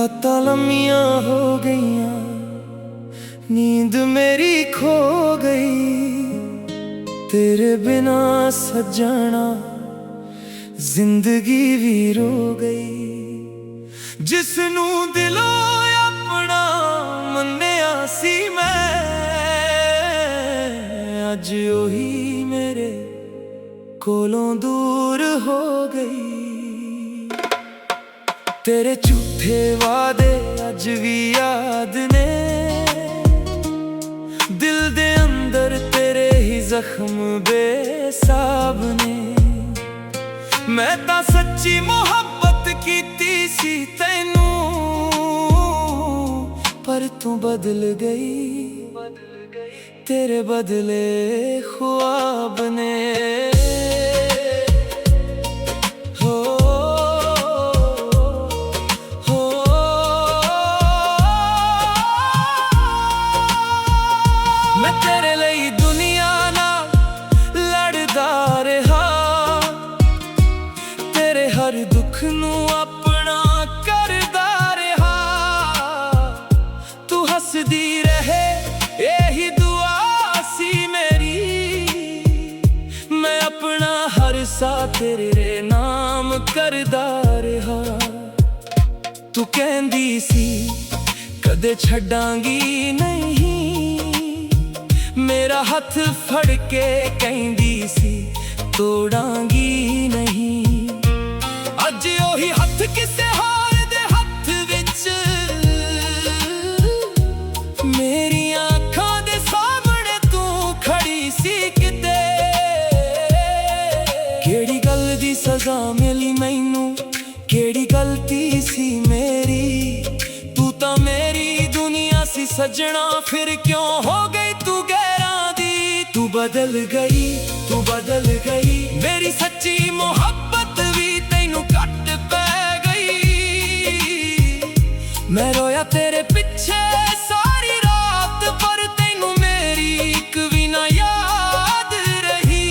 रातां लम्मियां हो गईयां, नींद मेरी खो गई। तेरे बिना सजना जिंदगी भी रो गई। जिसनू दिलों अपना मन्निया सी मैं, अज ओही मेरे कोलों दूर हो गई। तेरे झूठे वादे अज भी याद ने, दिल दे अंदर तेरे ही जख्म बेसाब ने। मैं तां सच्ची मोहब्बत कीती सी तैनू, पर तू बदल गई, तेरे बदले ख्वाब ने। मैं तेरे लिए दुनिया नाल लड़दा रहा, तेरे हर दुख नू अपना करदा रहा। तू हसदी रहे यही दुआ सी मेरी, मैं अपना हर सा तेरे नाम करदा रहा। तू कहंदी सी कदे छड्डांगी नहीं, मेरा हथ फड़ के कहंदी सी तोड़ांगी नहीं। अज ओही हथ किसे होर दे हथ विच, मेरी आँखां दे सामने तू खड़ी सी किते। केड़ी गल दी सजा मिली मैनू, केड़ी गलती सी मेरी। तू तां मेरी दुनिया सी सजना, फिर क्यों हो गई तू गैरां दी। तू बदल गई, तू बदल गई, मेरी सच्ची मोहब्बत भी तैनू घट पै गई। मैं रोया तेरे पिछे सारी रात, पर तैनू मेरी एक भी ना याद रही।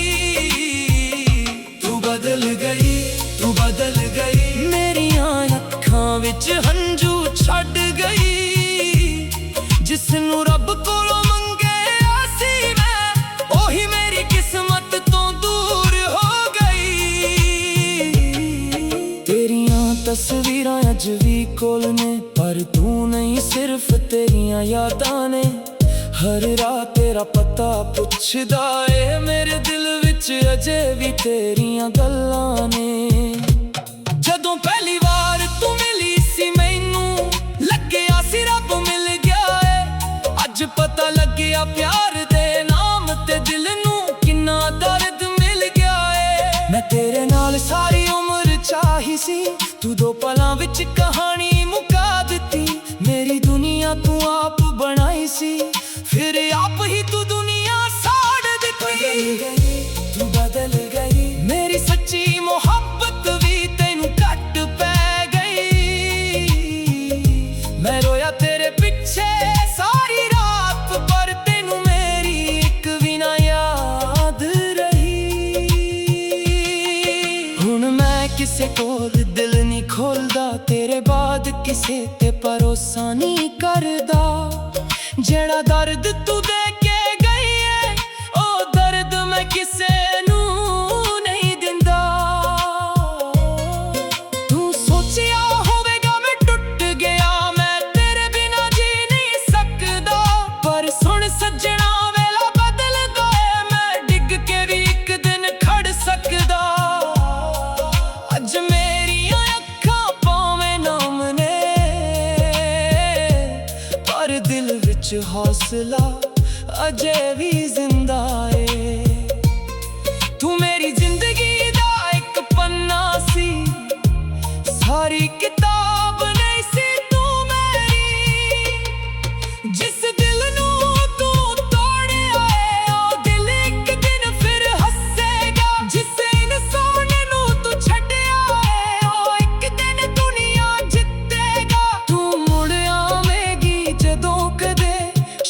तू बदल गई, तू बदल गई, मेरियां अखां विच हंझू छड्ड गई। जिसनू रब कोलों मंगिया सी मैं, ओही मेरी किस्मत तो दूर हो गई। तेरियां तस्वीरां अज भी कोल ने, पर तू नहीं सिर्फ तेरियां यादां ने। हर रात तेरा पता पुछदा ए, मेरे दिल विच अजे भी तेरियां गल्लां ने। जदों पहली बार तू मिली सी मैनू, लग्गिया सी रब मिल गया है। अज पता लग्गिया प्यार दे नाम ते दिल नू किन्ना दर्द मिल गया है। मैं तेरे नाल सारी उम्र चाही सी, तू दो पलां विच कहानी मुका दित्ती। मेरी दुनिया तू आप बनाई सी, फिर आप ही तू दुनिया साड़ दित्ती। तू बदल गई, मेरी सच्ची मोहब्बत भी तैनू घट पै गई। मैं रोया तेरे पिछे सारी रात, पर तैनू मेरी एक भी ना याद रही। हुण मैं किसे कोल दिल नहीं खोलदा, तेरे बाद किसे ते भरोसा नहीं करदा। जेड़ा दर्द तू दे के गई है, ओ दर्द मैं किसे नू नहीं दिंदा। तू सोचिया होवेगा मैं टुट गया, मैं तेरे बिना जी नहीं सकदा। पर सुन सजना वेला बदलदा है, मैं डिग के भी एक दिन खड़ सकदा। अज मेरियां अखां पावें नाम ने, पर दिल विच हौसला अजे भी जिंदा है। तू मेरी जिंदगी दा एक पन्ना सी, सारी किताब नहीं सी तू मेरी। जिस दिल नू तू तोड़िया है, ओ दिल एक दिन फिर हसेगा। जिस इंसान नू तू छड्डिया है, ओ एक दिन दुनिया जितेगा। तू मुड़ आवेगी जदों कदे,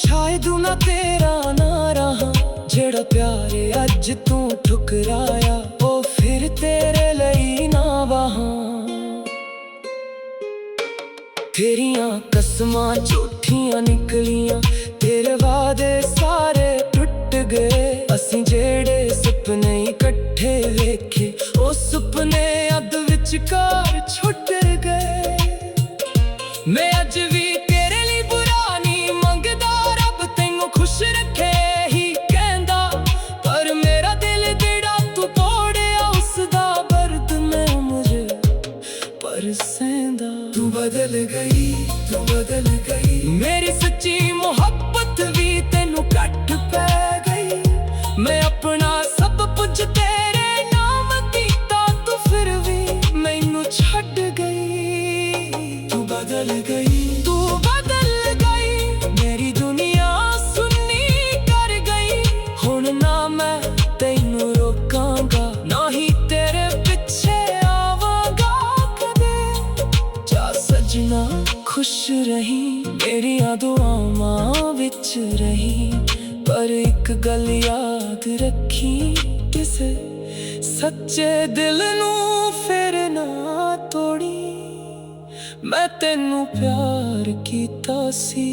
शायद ना तेरा ना रहा। जेड़ा प्यार अज तू ठुकराया, ओ फिर तेरे लिए ना वहां। तेरियां कसमां झूठियां निकलियां, तेरे वादे सारे टुट गए। असीं जेड़े सुपने इकट्ठे वेखे, ओ सुपने अध विचकार छुट गए। मैं अज भी तेरे लिए बुरा नहीं मंगदा, रब तैनू खुश रखे ही कहंदा। पर मेरा दिल जेड़ा तू तोड़िया, उसदा दर्द मैं मुझे पर सहंदा। तू बदल गई, तू बदल गई, मेरी सच्ची मोहब्बत भी तैनू घट पै गई। मैं अपना सब कुछ तेरे नाम कीता, तू फिर भी मैनू छड्ड गई। तू बदल गई, तू बदल गई, मेरी दुनिया सुन्नी कर गई। हुण ना मैं तैनू रोकांगा, ना ही तेरे पिछे आवांगा कदे। जा सजना खुश रही, मेरियां दुआवां विच रही। पर एक गल याद रखी, किसे सच्चे दिल नू फिर ना तोड़ी। मैं तैनू प्यार कीता सी,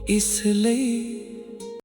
इसलिए